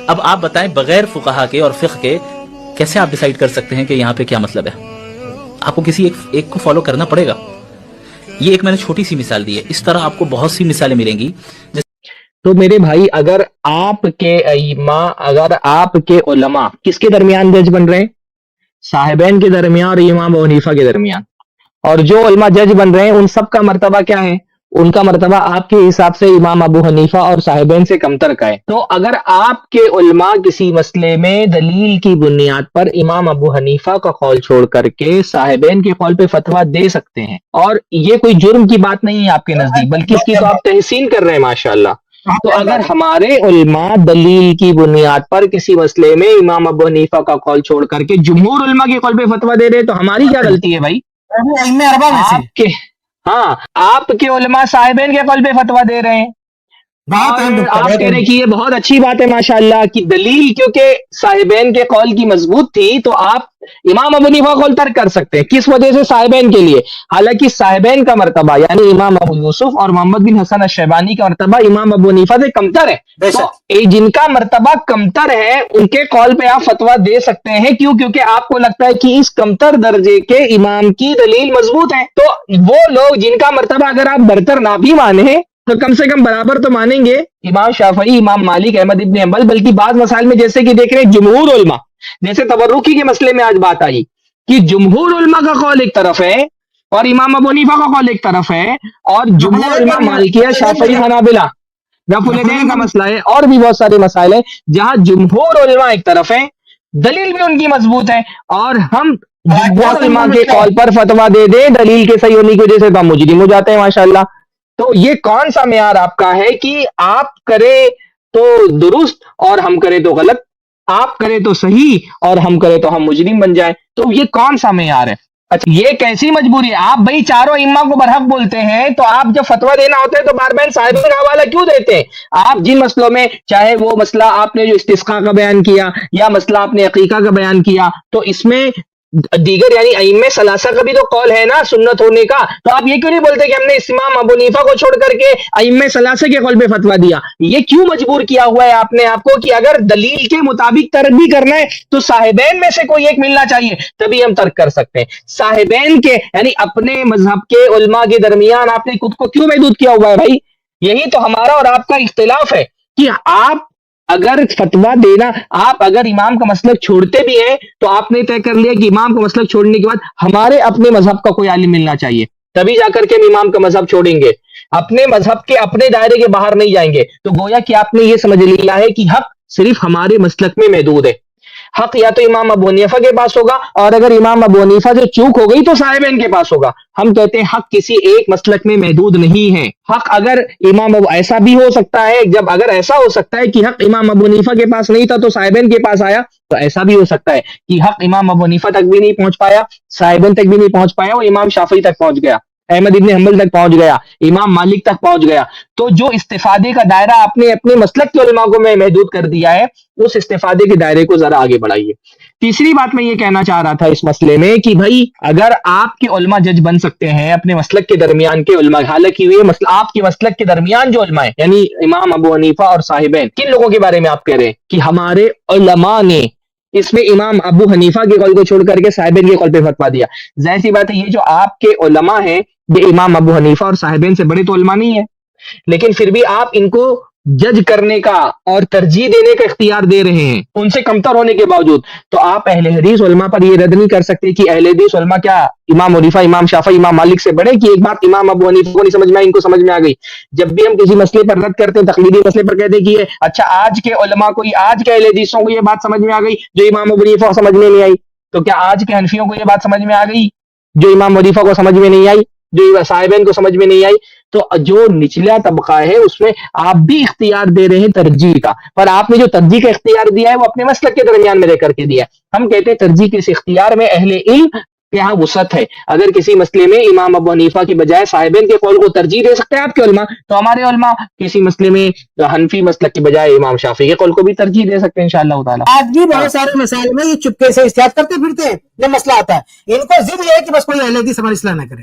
اب آپ بتائیں بغیر فقہا کے اور فقہ کے کیسے آپ ڈیسائیڈ کر سکتے ہیں کہ یہاں پہ کیا مطلب ہے؟ آپ کو کسی ایک کو فالو کرنا پڑے گا. یہ ایک میں نے چھوٹی سی مثال دی ہے، اس طرح آپ کو بہت سی مثالیں ملیں گی. تو میرے بھائی اگر آپ کے ائمہ، اگر آپ کے علماء کس کے درمیان جج بن رہے ہیں؟ صاحبین کے درمیان اور امام ابو حنیفہ کے درمیان. اور جو علماء جج بن رہے ہیں ان سب کا مرتبہ کیا ہے؟ ان کا مرتبہ آپ کے حساب سے امام ابو حنیفہ اور صاحبین سے کمتر کا ہے. تو اگر آپ کے علماء کسی مسئلے میں دلیل کی بنیاد پر امام ابو حنیفہ کا قول چھوڑ کر کے صاحبین کے قول پہ فتویٰ دے سکتے ہیں، اور یہ کوئی جرم کی بات نہیں ہے آپ کے نزدیک، بلکہ اس کی تو آپ تحسین کر رہے ہیں ماشاءاللہ. تو اگر ہمارے علماء دلیل کی بنیاد پر کسی مسئلے میں امام ابو حنیفہ کا قول چھوڑ کر کے جمہور علماء کے قول پہ فتویٰ دے رہے تو ہماری کیا غلطی ہے بھائی؟ آپ کے ہاں آپ کے علماء صاحبین کے قول پہ فتویٰ دے رہے ہیں، اور آپ کہہ رہے ہیں کہ یہ بہت اچھی بات ہے ماشاءاللہ کہ دلیل کیونکہ صاحبین کے قول کی مضبوط تھی تو آپ امام ابو حنیفہ قول ترک کر سکتے ہیں. کس وجہ سے؟ صاحبین کے لیے. حالانکہ صاحبین کا مرتبہ یعنی امام ابو یوسف اور محمد بن حسن الشیبانی کا مرتبہ امام ابو حنیفہ سے کمتر ہے. تو جن کا مرتبہ کمتر ہے ان کے قول پہ آپ فتویٰ دے سکتے ہیں. کیوں؟ کیونکہ آپ کو لگتا ہے کہ اس کمتر درجے کے امام کی دلیل مضبوط ہے. تو وہ لوگ جن کا مرتبہ اگر آپ برتر نہ بھی مانیں تو کم سے کم برابر تو مانیں گے امام شافعی، امام مالک، احمد ابن حنبل. بلکہ بعض مسائل میں جیسے کہ دیکھ رہے ہیں جمہور علماء، جیسے تبرکی کے مسئلے میں آج بات آئی کہ جمہور علماء کا قول ایک طرف ہے اور امام ابو حنیفہ کا قول ایک طرف ہے، اور جمہور علماء مالکیہ، شافعی، حنابلہ، رفع الیدین کا مسئلہ ہے، اور بھی بہت سارے مسائل ہیں جہاں جمہور علماء ایک طرف ہیں، دلیل بھی ان کی مضبوط ہے، اور ہم جمہور علماء کے قول پر فتویٰ دے دیں دلیل کے صحیح ہونے کی وجہ سے تو ہم مجرم ہو جاتے ہیں ماشاءاللہ. تو یہ کون سا معیار آپ کا ہے کہ آپ کرے تو درست اور ہم کرے تو غلط، آپ کرے تو صحیح اور ہم کرے تو ہم مجرم بن جائیں؟ تو یہ کون سا معیار ہے؟ اچھا یہ کیسی مجبوری ہے؟ آپ بھائی چاروں ائمہ کو برحق بولتے ہیں تو آپ جب فتویٰ دینا ہوتا ہے تو بار بار صاحب کا حوالہ کیوں دیتے ہیں؟ آپ جن مسئلوں میں، چاہے وہ مسئلہ آپ نے جو استسقاء کا بیان کیا یا مسئلہ آپ نے عقیقہ کا بیان کیا، تو اس میں دیگر یعنی ائمہ ثلاثہ کا بھی تو قول ہے نا سنت ہونے کا. تو آپ یہ کیوں نہیں بولتے کہ ہم نے امام ابو حنیفہ کو چھوڑ کر کے ائمہ ثلاثہ کے قول پہ فتویٰ دیا؟ یہ کیوں مجبور کیا ہوا ہے آپ نے آپ کو کہ اگر دلیل کے مطابق ترک بھی کرنا ہے تو صاحبین میں سے کوئی ایک ملنا چاہیے تبھی ہم ترک کر سکتے ہیں؟ صاحبین کے یعنی اپنے مذہب کے علماء کے درمیان آپ نے خود کو کیوں محدود کیا ہوا ہے بھائی؟ یہی تو ہمارا اور آپ کا اختلاف ہے کہ آپ اگر فتویٰ دینا، آپ اگر امام کا مسلک چھوڑتے بھی ہیں تو آپ نے طے کر لیا کہ امام کا مسلک چھوڑنے کے بعد ہمارے اپنے مذہب کا کوئی عالم ملنا چاہیے تبھی جا کر کے ہم امام کا مذہب چھوڑیں گے، اپنے مذہب کے اپنے دائرے کے باہر نہیں جائیں گے. تو گویا کہ آپ نے یہ سمجھ لیا ہے کہ حق صرف ہمارے مسلک میں محدود ہے. حق یا تو امام ابو حنیفہ کے پاس ہوگا، اور اگر امام ابو حنیفہ سے چوک ہو گئی تو صاحبین کے پاس ہوگا. ہم کہتے ہیں حق کسی ایک مسلک میں محدود نہیں ہے. حق اگر امام ابو ایسا بھی ہو سکتا ہے، جب اگر ایسا ہو سکتا ہے کہ حق امام ابو حنیفہ کے پاس نہیں تھا تو صاحبین کے پاس آیا، تو ایسا بھی ہو سکتا ہے کہ حق امام ابو حنیفہ تک بھی نہیں پہنچ پایا، صاحبین تک بھی نہیں پہنچ پایا، وہ امام شافعی تک پہنچ گیا، احمد ابن حنبل تک پہنچ گیا، امام مالک تک پہنچ گیا. تو جو استفادے کا دائرہ آپ نے اپنے مسلک کے علماء کو میں محدود کر دیا ہے، اس استفادے کے دائرے کو ذرا آگے بڑھائیے. تیسری بات میں یہ کہنا چاہ رہا تھا اس مسئلے میں کہ بھائی اگر آپ کے علماء جج بن سکتے ہیں اپنے مسلک کے درمیان کے علماء، حالانکہ یہ مسئلہ آپ کے مسلک کے درمیان جو علماء ہیں یعنی امام ابو حنیفہ اور صاحبین، کن لوگوں کے بارے میں آپ کہہ رہے ہیں کہ ہمارے علماء نے اس میں امام ابو حنیفہ کے قول کو چھوڑ کر کے صاحبین کے قول پہ فتویٰ دیا؟ ظاہر سی بات ہے یہ جو آپ کے علماء ہیں یہ امام ابو حنیفہ اور صاحبین سے بڑے تو علماء نہیں ہیں، لیکن پھر بھی آپ ان کو جج کرنے کا اور ترجیح دینے کا اختیار دے رہے ہیں ان سے کمتر ہونے کے باوجود. تو آپ اہل حدیث علماء پر یہ رد نہیں کر سکتے کہ اہل حدیث علماء کیا امام حنیفہ، امام شافعی، امام مالک سے بڑے، کہ ایک بات امام ابو حنیفہ کو نہیں سمجھ میں آئی ان کو سمجھ میں آ گئی. جب بھی ہم کسی مسئلے پر رد کرتے ہیں، تقلیدی مسئلے پر کہتے ہیں کہ یہ اچھا آج کے علماء کو، آج کے اہل حدیثوں کو یہ بات سمجھ میں آ گئی جو امام ابو حنیفہ کو سمجھ میں نہیں آئی، تو کیا آج کے حنفیوں کو یہ بات سمجھ میں آ گئی جو امام حنیفہ کو سمجھ میں نہیں آئی، جو صاحبین کو سمجھ میں نہیں آئی؟ تو جو نچلا طبقہ ہے اس میں آپ بھی اختیار دے رہے ہیں ترجیح کا، پر آپ نے جو ترجیح کا اختیار دیا ہے وہ اپنے مسلک کے درمیان میں رہ کر کے دیا ہے. ہم کہتے ہیں ترجیح کے اس اختیار میں اہل علم یہاں وسعت ہے. اگر کسی مسئلے میں امام ابو حنیفہ کی بجائے صاحبین کے قول کو ترجیح دے سکتے ہیں آپ کے علماء، تو ہمارے علماء کسی مسئلے میں حنفی مسلک کی بجائے امام شافعی کے قول کو بھی ترجیح دے سکتے ہیں انشاءاللہ تعالیٰ. آج بھی بہت سارے مسائل میں یہ چپکے سے احتیاط کرتے پھرتے ہیں جب مسئلہ آتا ہے. ان کو ضد یہ ہے کہ بس کوئی اہل حدیث ہماری اصلاح نہ کرے.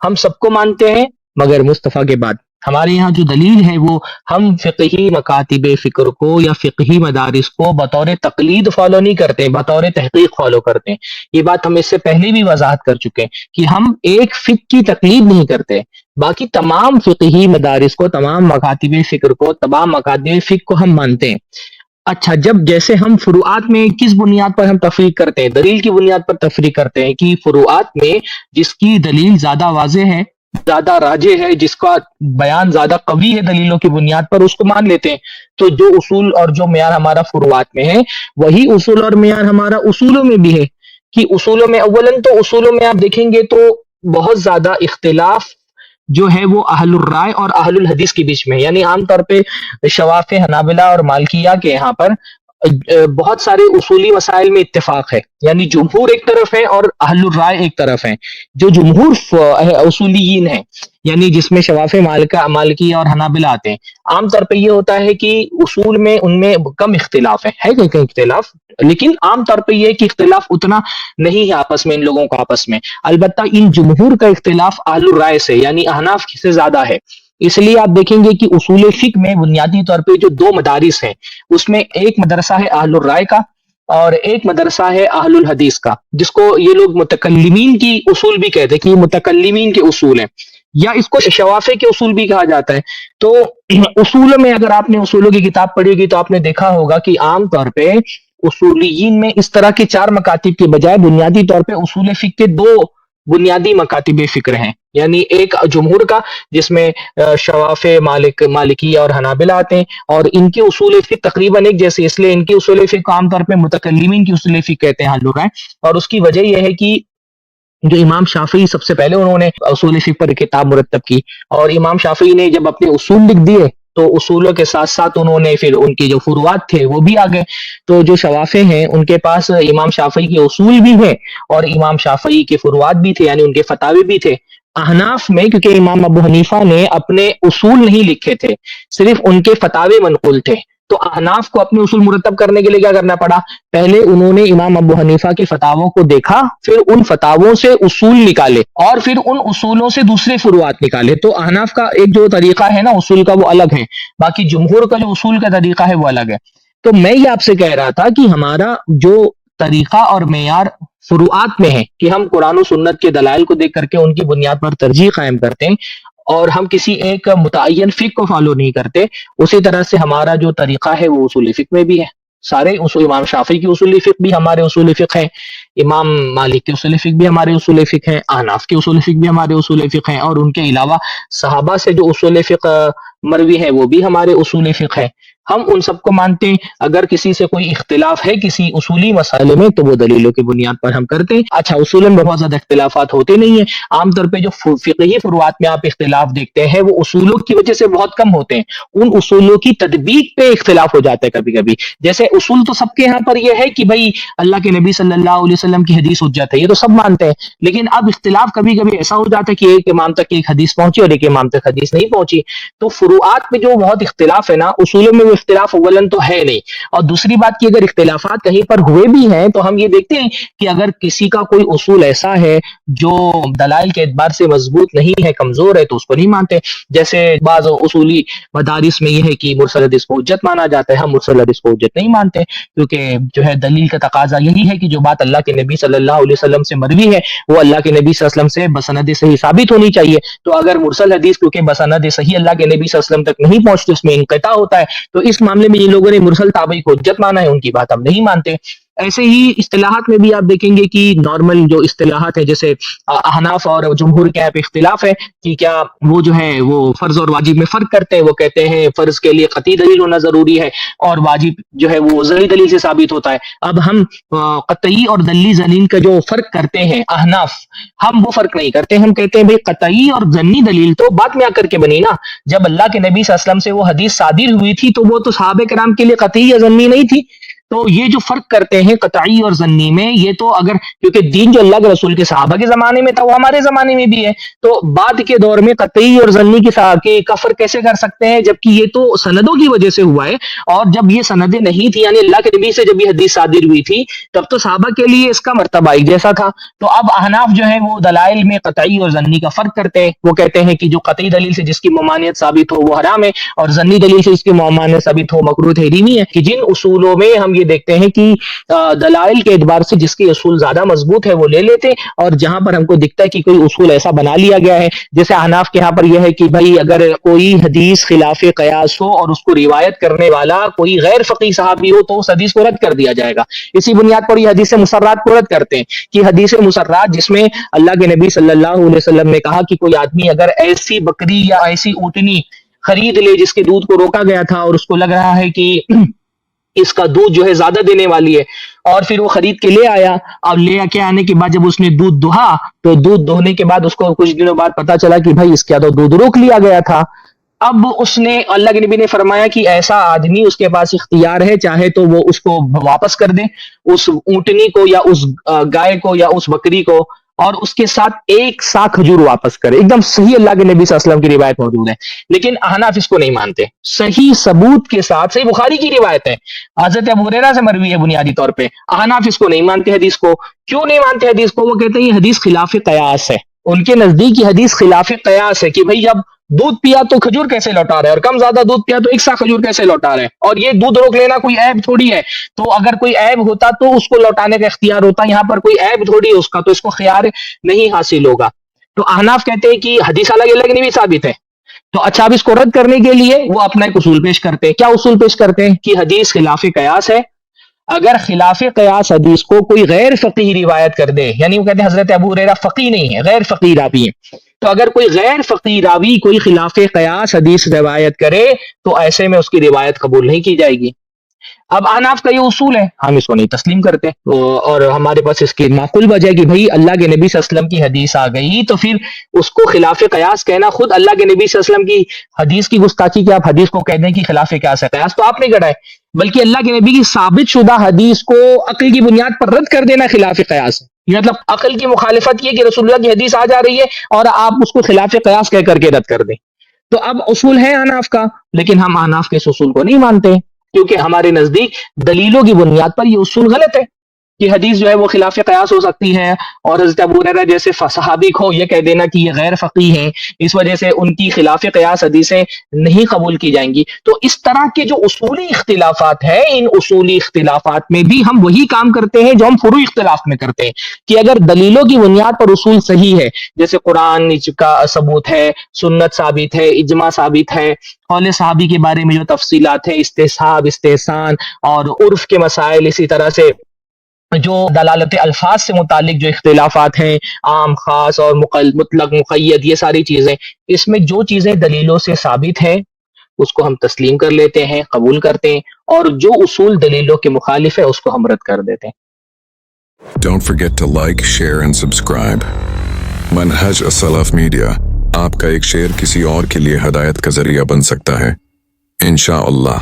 ہم سب کو مانتے ہیں مگر مصطفیٰ کے بعد. ہمارے یہاں جو دلیل ہے وہ ہم فقہی مکاتب فکر کو یا فقہی مدارس کو بطور تقلید فالو نہیں کرتے، بطور تحقیق فالو کرتے ہیں. یہ بات ہم اس سے پہلے بھی وضاحت کر چکے ہیں کہ ہم ایک فقہ کی تقلید نہیں کرتے، باقی تمام فقہی مدارس کو، تمام مکاتب فکر کو، تمام مکاتب فقہ کو ہم مانتے ہیں. اچھا، جب جیسے ہم فروعات میں کس بنیاد پر ہم تفریق کرتے ہیں؟ دلیل کی بنیاد پر تفریق کرتے ہیں کہ فروعات میں جس کی دلیل زیادہ واضح ہے، زیادہ راجح ہے، جس کا بیان زیادہ قوی ہے دلیلوں کی بنیاد پر، اس کو مان لیتے ہیں. تو جو اصول اور جو معیار ہمارا فروعات میں ہے وہی اصول اور معیار ہمارا اصولوں میں بھی ہے. کہ اصولوں میں اولاً تو اصولوں میں آپ دیکھیں گے تو بہت زیادہ اختلاف جو ہے وہ اہل الرائے اور اہل الحدیث کے بیچ میں، یعنی عام طور پہ شواف حنابلہ اور مالکیہ کے یہاں پر بہت سارے اصولی مسائل میں اتفاق ہے، یعنی جمہور ایک طرف ہے اور اہل الرائے ایک طرف ہیں. جو جمہور اصولیین ہیں، یعنی جس میں شواف مالکیہ اور حنابلہ آتے ہیں، عام طور پہ یہ ہوتا ہے کہ اصول میں ان میں کم اختلاف ہے کہیں اختلاف، لیکن عام طور پہ یہ ہے کہ اختلاف اتنا نہیں ہے آپس میں ان لوگوں کا آپس میں. البتہ ان جمہور کا اختلاف اہل الرائے سے یعنی احناف سے زیادہ ہے. اس لیے آپ دیکھیں گے کہ اصول فقہ میں بنیادی طور پہ جو دو مدارس ہیں، اس میں ایک مدرسہ ہے اہل الرائے کا اور ایک مدرسہ ہے اہل الحدیث کا، جس کو یہ لوگ متکلمین کی اصول بھی کہتے ہیں کہ یہ متکلمین کے اصول ہیں، یا اس کو شوافے کے اصول بھی کہا جاتا ہے. تو اصولوں میں اگر آپ نے اصولوں کی کتاب پڑھی ہوگی تو آپ نے دیکھا ہوگا کہ عام طور پہ اصولیین میں اس طرح کے 4 مکاتب کے بجائے بنیادی طور پہ اصول فقہ کے 2 بنیادی مکاتب فکر ہیں. یعنی ایک جمہور کا جس میں شواف مالکیہ اور حنابلہ آتے ہیں، اور ان کے اصول فقہ تقریباً ایک جیسے، اس لیے ان کے اصول فقہ عام طور پہ متکلمین کی اصول فقہ کہتے ہیں حل رائے. اور اس کی وجہ یہ ہے کہ جو امام شافعی سب سے پہلے انہوں نے اصول فقہ پر کتاب مرتب کی، اور امام شافعی نے جب اپنے اصول لکھ دیے تو اصولوں کے ساتھ ساتھ انہوں نے پھر ان کے جو فروعات تھے وہ بھی آ گئے. تو جو شوافے ہیں ان کے پاس امام شافعی کے اصول بھی ہیں اور امام شافعی کے فروعات بھی تھے، یعنی ان کے فتاوی بھی تھے. احناف میں کیونکہ امام ابو حنیفہ نے اپنے اصول نہیں لکھے تھے، صرف ان کے فتاوی منقول تھے، تو احناف کو اپنے اصول مرتب کرنے کے لیے کیا کرنا پڑا؟ پہلے انہوں نے امام ابو حنیفہ کے فتاووں کو دیکھا، پھر ان فتاووں سے اصول نکالے اور پھر ان اصولوں سے دوسرے فروعات نکالے. تو احناف کا ایک جو طریقہ ہے نا اصول کا وہ الگ ہے، باقی جمہور کا جو اصول کا طریقہ ہے وہ الگ ہے. تو میں یہ آپ سے کہہ رہا تھا کہ ہمارا جو طریقہ اور معیار فروعات میں ہے کہ ہم قرآن و سنت کے دلائل کو دیکھ کر کے ان کی بنیاد پر ترجیح قائم کرتے ہیں اور ہم کسی ایک متعین فقہ کو فالو نہیں کرتے، اسی طرح سے ہمارا جو طریقہ ہے وہ اصول فقہ میں بھی ہے. سارے اصول، امام شافعی کی اصول فقہ بھی ہمارے اصول فقہ ہیں، امام مالک کے اصول فقہ بھی ہمارے اصول فقہ ہیں، احناف کے اصول فقہ بھی ہمارے اصول فقہ ہیں، اور ان کے علاوہ صحابہ سے جو اصول فقہ مروی ہے وہ بھی ہمارے اصول فقہ ہیں. ہم ان سب کو مانتے ہیں. اگر کسی سے کوئی اختلاف ہے کسی اصولی مسئلے میں تو وہ دلیلوں کی بنیاد پر ہم کرتے ہیں. اچھا، اصول میں بہت زیادہ اختلافات ہوتے نہیں ہیں. عام طور پہ جو فقہی فروعات میں آپ اختلاف دیکھتے ہیں وہ اصولوں کی وجہ سے بہت کم ہوتے ہیں، ان اصولوں کی تطبیق پہ اختلاف ہو جاتا ہے کبھی کبھی. جیسے اصول تو سب کے یہاں پر یہ ہے کہ بھائی اللہ کے نبی صلی اللہ علیہ وسلم کی حدیث حجت ہے، یہ تو سب مانتے ہیں، لیکن اب اختلاف کبھی کبھی ایسا ہو جاتا ہے کہ ایک امام تک ایک حدیث پہنچی اور ایک امام تک حدیث نہیں پہنچی. تو فروعات میں جو بہت اختلاف ہے نا، اصولوں میں وہ اختلاف اولاً تو ہے نہیں، اور دوسری بات کہ اگر اختلافات کہیں پر ہوئے بھی ہیں تو ہم یہ دیکھتے ہیں کہ اگر کسی کا کوئی اصول ایسا ہے جو دلائل کے اعتبار سے مضبوط نہیں ہے، کمزور ہے، تو اس کو نہیں مانتے. جیسے بعض اصولی مدارس میں یہ ہے کہ مرسل حدیث کو حجت مانا جاتا ہے، ہم مرسل حدیث کو حجت نہیں مانتے، کیونکہ جو ہے دلیل کا تقاضا یہی ہے کہ جو بات اللہ کے نبی صلی اللہ علیہ وسلم سے مروی ہے وہ اللہ کے نبی صلی اللہ علیہ وسلم سے بسند صحیح ثابت ہونی چاہیے. تو اگر مرسل حدیث کیونکہ بسند صحیح اللہ کے نبی صلی اللہ علیہ وسلم تک نہیں پہنچتی، اس میں انقطاع ہوتا ہے، تو اس معاملے میں یہ لوگوں نے مرسل تابعی کو حجت مانا ہے، ان کی بات ہم نہیں مانتے. ایسے ہی اصطلاحات میں بھی آپ دیکھیں گے کہ نارمل جو اصطلاحات ہیں، جیسے احناف اور جمہور کے یہاں پہ اختلاف ہے کہ کیا وہ جو ہے وہ فرض اور واجب میں فرق کرتے ہیں. وہ کہتے ہیں فرض کے لیے قطعی دلیل ہونا ضروری ہے اور واجب جو ہے وہ ظنی دلیل سے ثابت ہوتا ہے. اب ہم قطعی اور دلیل ظنی کا جو فرق کرتے ہیں احناف، ہم وہ فرق نہیں کرتے. ہم کہتے ہیں بھائی قطعی اور ظنی دلیل تو بعد میں آ کر کے بنی نا، جب اللہ کے نبی صلی اللہ علیہ وسلم سے وہ حدیث صادر ہوئی تھی تو وہ تو صحابہ کرام کے لیے قطعی یا ظنی نہیں تھی. تو یہ جو فرق کرتے ہیں قطعی اور ظنی میں، یہ تو اگر کیونکہ دین جو اللہ کے رسول کے صحابہ کے زمانے میں تھا وہ ہمارے زمانے میں بھی ہے، تو بعد کے دور میں قطعی اور ظنی کا فرق کیسے کر سکتے ہیں جبکہ یہ تو سندوں کی وجہ سے ہوا ہے، اور جب یہ سندیں نہیں تھی یعنی اللہ کے نبی سے جب یہ حدیث صادر ہوئی تھی تب تو صحابہ کے لیے اس کا مرتبہ ایک جیسا تھا۔ تو اب احناف جو ہے وہ دلائل میں قطعی اور ظنی کا فرق کرتے ہیں، وہ کہتے ہیں کہ جو قطعی دلیل سے جس کی ممانعت ثابت ہو وہ حرام ہے، اور ظنی دلیل سے جس کی ممانعت ثابت ہو مکروہ تحریمی ہے، کہ جن اصولوں میں ہم یہ دیکھتے ہیں کہ دلائل کے اعتبار سے جس کے اصول زیادہ مضبوط ہے وہ لے لیتے، اور جہاں پر ہم کو دکھتا ہے کہ کوئی اصول ایسا بنا لیا گیا ہے، جیسے احناف کے یہاں پر یہ ہے کہ بھائی اگر کوئی حدیث خلاف قیاس ہو اور اس کو روایت کرنے والا کوئی غیر فقیہ صحابی ہو تو اس حدیث کو رد کر دیا جائے گا۔ اسی بنیاد پر یہ حدیث مسرات کو رد کرتے ہیں کہ حدیث مسرات جس میں اللہ کے نبی صلی اللہ علیہ وسلم نے کہا کہ کوئی آدمی اگر ایسی بکری یا ایسی اونٹنی خرید لے جس کے دودھ کو روکا گیا تھا اور اس کو لگ رہا ہے کہ اس کا دودھ جو ہے زیادہ دینے والی ہے، اور پھر وہ خرید کے لے آیا، اور لے کے آنے کے بعد جب اس نے دودھ دہا تو دودھ دوہنے کے بعد اس کو کچھ دنوں بعد پتا چلا کہ بھائی اس کا تو دودھ روک لیا گیا تھا۔ اب اس نے اللہ کے نبی نے فرمایا کہ ایسا آدمی اس کے پاس اختیار ہے، چاہے تو وہ اس کو واپس کر دے، اس اونٹنی کو یا اس گائے کو یا اس بکری کو، اور اس کے ساتھ ایک سا کھجور واپس کرے۔ ایک دم صحیح اللہ کے نبی صلی اللہ علیہ وسلم کی روایت موجود ہے، لیکن احناف اس کو نہیں مانتے صحیح ثبوت کے ساتھ۔ صحیح بخاری کی روایت ہے، حضرت ابو ہریرہ سے مروی ہے بنیادی طور پہ۔ احناف اس کو نہیں مانتے حدیث کو۔ کیوں نہیں مانتے حدیث کو؟ وہ کہتے ہیں یہ حدیث خلاف قیاس ہے۔ ان کے نزدیک یہ حدیث خلاف قیاس ہے کہ بھئی جب دودھ پیا تو کھجور کیسے لوٹا رہا ہے، اور کم زیادہ دودھ پیا تو ایک سا کھجور کیسے لوٹا رہا ہے، اور یہ دودھ روک لینا کوئی عیب تھوڑی ہے۔ تو اگر کوئی عیب ہوتا تو اس کو لوٹانے کا اختیار ہوتا، یہاں پر کوئی عیب تھوڑی ہے اس کا، تو اس کو خیار نہیں حاصل ہوگا۔ تو احناف کہتے ہیں کہ حدیث الگ کے بھی ثابت ہے، تو اچھا اب اس کو رد کرنے کے لیے وہ اپنا ایک اصول پیش کرتے ہیں۔ کیا اصول پیش کرتے ہیں؟ کہ حدیث خلاف قیاس ہے، اگر خلاف قیاس حدیث کو کوئی غیر فقیہ روایت کر دے، یعنی وہ کہتے ہیں حضرت ابو ہریرہ فقیہ نہیں ہے، غیر فقیہ راوی ہے، تو اگر کوئی غیر فقیہ راوی کوئی خلاف قیاس حدیث روایت کرے تو ایسے میں اس کی روایت قبول نہیں کی جائے گی۔ اب احناف کا یہ اصول ہے، ہم اس کو نہیں تسلیم کرتے، اور ہمارے پاس اس کی معقول وجہ ہے کہ بھائی اللہ کے نبی صلی اللہ علیہ وسلم کی حدیث آ گئی تو پھر اس کو خلاف قیاس کہنا خود اللہ کے نبی صلی اللہ علیہ وسلم کی حدیث کی گستاخی کہ آپ حدیث کو کہہ دیں کہ خلاف قیاس ہے۔ قیاس تو آپ نے گڑھا ہے، بلکہ اللہ کے نبی کی ثابت شدہ حدیث کو عقل کی بنیاد پر رد کر دینا خلاف قیاس ہے۔ مطلب عقل کی مخالفت یہ کہ رسول اللہ کی حدیث آ جا رہی ہے اور آپ اس کو خلاف قیاس کہہ کر کے رد کر دیں۔ تو اب اصول ہے احناف کا، لیکن ہم احناف کے اس اصول کو نہیں مانتے، کیونکہ ہمارے نزدیک دلیلوں کی بنیاد پر یہ اصول غلط ہے کہ حدیث جو ہے وہ خلاف قیاس ہو سکتی ہے، اور حضرت ابو ہریرہ جیسے صحابی کو یہ کہہ دینا کہ یہ غیر فقیہ ہیں، اس وجہ سے ان کی خلاف قیاس حدیثیں نہیں قبول کی جائیں گی۔ تو اس طرح کے جو اصولی اختلافات ہیں، ان اصولی اختلافات میں بھی ہم وہی کام کرتے ہیں جو ہم فروعی اختلاف میں کرتے ہیں، کہ اگر دلیلوں کی بنیاد پر اصول صحیح ہے، جیسے قرآن کا ثبوت ہے، سنت ثابت ہے، اجماع ثابت ہے، قول صحابی کے بارے میں جو تفصیلات ہیں، استصحاب، استحسان اور عرف کے مسائل، اسی طرح سے جو دلالت الفاظ سے متعلق جو اختلافات ہیں، عام، خاص اور مطلق، مقید، یہ ساری چیزیں، اس میں جو چیزیں دلیلوں سے ثابت ہیں اس کو ہم تسلیم کر لیتے ہیں، قبول کرتے ہیں، اور جو اصول دلیلوں کے مخالف ہے اس کو ہم رد کر دیتے ہیں۔ Don't forget to like, share and subscribe. منہج السلف میڈیا، آپ کا ایک شیئر کسی اور کے لیے ہدایت کا ذریعہ بن سکتا ہے، انشاءاللہ۔